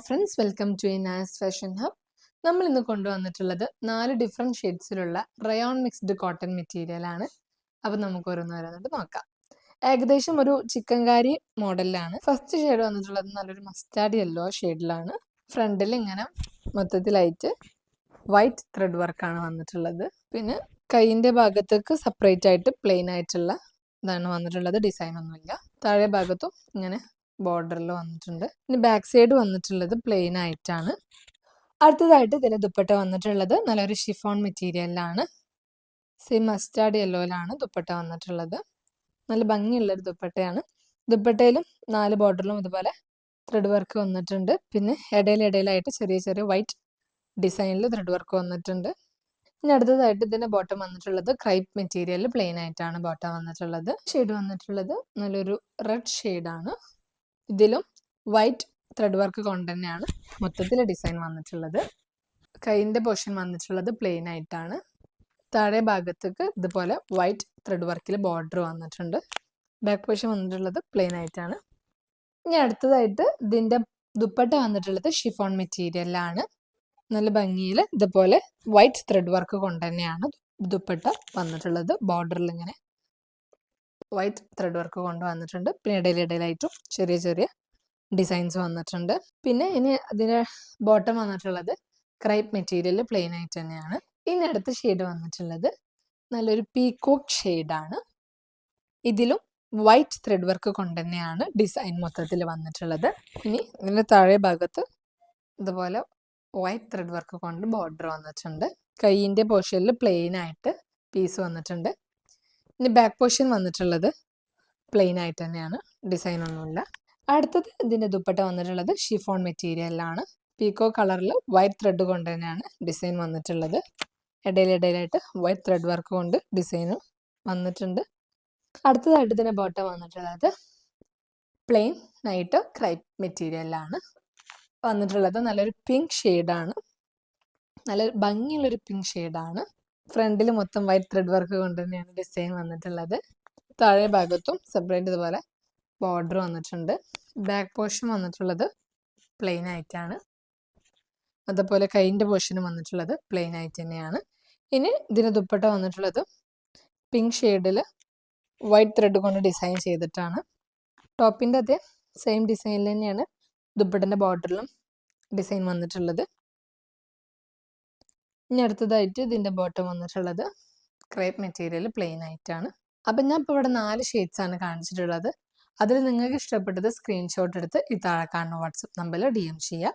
Friends, welcome to Inas fashion hub. നമ്മൾ ഇന്ന് കൊണ്ടുവന്നിട്ടുള്ളത് 4 ഡിഫറെൻറ്റ് ഷെയ്ഡ്സിലുള്ള റയോൺ മിക്സ്ഡ് കോട്ടൺ മെറ്റീരിയൽ ആണ്. അപ്പോൾ നമുക്ക് ഓരോന്നോരോന്നിട്ട് നോക്കാം. ഏകദേശം ഒരു ചിക്കൻകാരി മോഡലിലാണ്. ഫസ്റ്റ് ഷെയ്ഡ് വന്നിട്ടുള്ളത് നല്ലൊരു മസ്റ്റാർഡ് യെല്ലോ ഷെയ്ഡിലാണ്. ഫ്രണ്ടിൽ ഇങ്ങനെ മൊത്തത്തിലായിട്ട് വൈറ്റ് ത്രെഡ് വർക്കാണ് വന്നിട്ടുള്ളത്. പിന്നെ കൈയിൻ്റെ ഭാഗത്തേക്ക് സെപ്പറേറ്റ് ആയിട്ട് പ്ലെയിൻ ആയിട്ടുള്ള ഇതാണ് വന്നിട്ടുള്ളത്. ഡിസൈൻ ഒന്നുമില്ല. താഴെ ഭാഗത്തും ഇങ്ങനെ ബോർഡറിൽ വന്നിട്ടുണ്ട്. ഇനി ബാക്ക് സൈഡ് വന്നിട്ടുള്ളത് പ്ലെയിൻ ആയിട്ടാണ്. അടുത്തതായിട്ട് ഇതിന് ദുപ്പട്ട വന്നിട്ടുള്ളത് നല്ലൊരു ഷിഫോൺ മെറ്റീരിയലിലാണ്. സെയിം മസ്റ്റാർഡ് യെല്ലോയിലാണ് ദുപ്പട്ട വന്നിട്ടുള്ളത്. നല്ല ഭംഗിയുള്ളൊരു ദുപ്പട്ടയാണ്. ദുപ്പട്ടയിലും 4 ബോർഡറിലും ഇതുപോലെ ത്രെഡ് വർക്ക് വന്നിട്ടുണ്ട്. പിന്നെ ഇടയിലായിട്ട് ചെറിയ ചെറിയ വൈറ്റ് ഡിസൈനിൽ ത്രെഡ് വർക്ക് വന്നിട്ടുണ്ട്. ഇനി അടുത്തതായിട്ട് ഇതിന്റെ ബോട്ടം വന്നിട്ടുള്ളത് ക്രൈപ്പ് മെറ്റീരിയൽ പ്ലെയിൻ ആയിട്ടാണ് ബോട്ടം വന്നിട്ടുള്ളത്. ഷെയ്ഡ് വന്നിട്ടുള്ളത് നല്ലൊരു റെഡ് ഷെയ്ഡാണ്. ഇതിലും വൈറ്റ് ത്രെഡ് വർക്ക് കൊണ്ട് തന്നെയാണ് മൊത്തത്തിൽ ഡിസൈൻ വന്നിട്ടുള്ളത്. കൈയിൻ്റെ പോർഷൻ വന്നിട്ടുള്ളത് പ്ലെയിൻ ആയിട്ടാണ്. താഴെ ഭാഗത്തേക്ക് ഇതുപോലെ വൈറ്റ് ത്രെഡ് വർക്കിൽ ബോർഡർ വന്നിട്ടുണ്ട്. ബാക്ക് പോർഷൻ വന്നിട്ടുള്ളത് പ്ലെയിൻ ആയിട്ടാണ്. ഇനി അടുത്തതായിട്ട് ഇതിൻ്റെ ദുപ്പട്ട വന്നിട്ടുള്ളത് ഷിഫോൺ മെറ്റീരിയലാണ്. നല്ല ഭംഗിയിൽ ഇതുപോലെ വൈറ്റ് ത്രെഡ് വർക്ക് കൊണ്ട് തന്നെയാണ് ദുപ്പട്ട വന്നിട്ടുള്ളത്. ബോർഡറിൽ ഇങ്ങനെ വൈറ്റ് ത്രെഡ് വർക്ക് കൊണ്ട് വന്നിട്ടുണ്ട്. പിന്നെ ഇടയിലായിട്ടും ചെറിയ ചെറിയ ഡിസൈൻസ് വന്നിട്ടുണ്ട്. പിന്നെ ഇനി അതിന് ബോട്ടം വന്നിട്ടുള്ളത് ക്രൈപ്പ് മെറ്റീരിയൽ പ്ലെയിൻ ആയിട്ട് തന്നെയാണ്. ഇനി അടുത്ത ഷെയ്ഡ് വന്നിട്ടുള്ളത് നല്ലൊരു പീകോക്ക് ഷെയ്ഡാണ്. ഇതിലും വൈറ്റ് ത്രെഡ് വർക്ക് കൊണ്ട് തന്നെയാണ് ഡിസൈൻ മൊത്തത്തിൽ വന്നിട്ടുള്ളത്. ഇനി ഇതിൻ്റെ താഴെ ഭാഗത്ത് ഇതുപോലെ വൈറ്റ് ത്രെഡ് വർക്ക് കൊണ്ട് ബോർഡർ വന്നിട്ടുണ്ട്. കൈയിൻ്റെ പോർഷനിൽ പ്ലെയിൻ ആയിട്ട് പീസ് വന്നിട്ടുണ്ട്. ഇനി ബാക്ക് പോർഷൻ വന്നിട്ടുള്ളത് പ്ലെയിൻ ആയിട്ട് തന്നെയാണ്, ഡിസൈൻ ഒന്നുമില്ല. അടുത്തത് ഇതിൻ്റെ ദുപ്പട്ട വന്നിട്ടുള്ളത് ഷിഫോൺ മെറ്റീരിയലിലാണ്. പീക്കോ കളറിൽ വൈറ്റ് ത്രെഡ് കൊണ്ട് തന്നെയാണ് ഡിസൈൻ വന്നിട്ടുള്ളത്. ഇടയിലായിട്ട് വൈറ്റ് ത്രെഡ് വർക്ക് കൊണ്ട് ഡിസൈനും വന്നിട്ടുണ്ട്. അടുത്തതായിട്ട് ഇതിൻ്റെ ബോട്ടം വന്നിട്ടുള്ളത് പ്ലെയിൻ ആയിട്ട് ക്രൈപ്പ് മെറ്റീരിയലാണ് വന്നിട്ടുള്ളത്. നല്ലൊരു പിങ്ക് ഷെയ്ഡാണ്. നല്ല ഭംഗിയുള്ളൊരു പിങ്ക് ഷെയ്ഡാണ്. ഫ്രണ്ടിൽ മൊത്തം വൈറ്റ് ത്രെഡ് വർക്ക് കൊണ്ട് തന്നെയാണ് ഡിസൈൻ വന്നിട്ടുള്ളത്. താഴെ ഭാഗത്തും സെപ്പറേറ്റ് ഇതുപോലെ ബോർഡർ വന്നിട്ടുണ്ട്. ബാക്ക് പോർഷൻ വന്നിട്ടുള്ളത് പ്ലെയിൻ ആയിട്ടാണ്. അതുപോലെ കൈയിൻ്റെ പോർഷനും വന്നിട്ടുള്ളത് പ്ലെയിൻ ആയിട്ട് തന്നെയാണ്. ഇനി ഇതിന് ദുപ്പട്ട വന്നിട്ടുള്ളത് പിങ്ക് ഷെയ്ഡിൽ വൈറ്റ് ത്രെഡ് കൊണ്ട് ഡിസൈൻ ചെയ്തിട്ടാണ്. ടോപ്പിൻ്റെ അതേ സെയിം ഡിസൈനിൽ തന്നെയാണ് ദുപ്പട്ടൻ്റെ ബോർഡറിലും ഡിസൈൻ വന്നിട്ടുള്ളത്. ഇനി അടുത്തതായിട്ട് ഇതിൻ്റെ ബോട്ടം വന്നിട്ടുള്ളത് ക്രേപ്പ് മെറ്റീരിയൽ പ്ലെയിൻ ആയിട്ടാണ്. അപ്പം ഞാൻ ഇപ്പോൾ ഇവിടെ 4 ഷെയ്ഡ്സാണ് കാണിച്ചിട്ടുള്ളത്. അതിൽ നിങ്ങൾക്ക് ഇഷ്ടപ്പെട്ടത് സ്ക്രീൻഷോട്ട് എടുത്ത് ഈ താഴെ കാണുന്ന വാട്സപ്പ് നമ്പറിൽ DM ചെയ്യുക.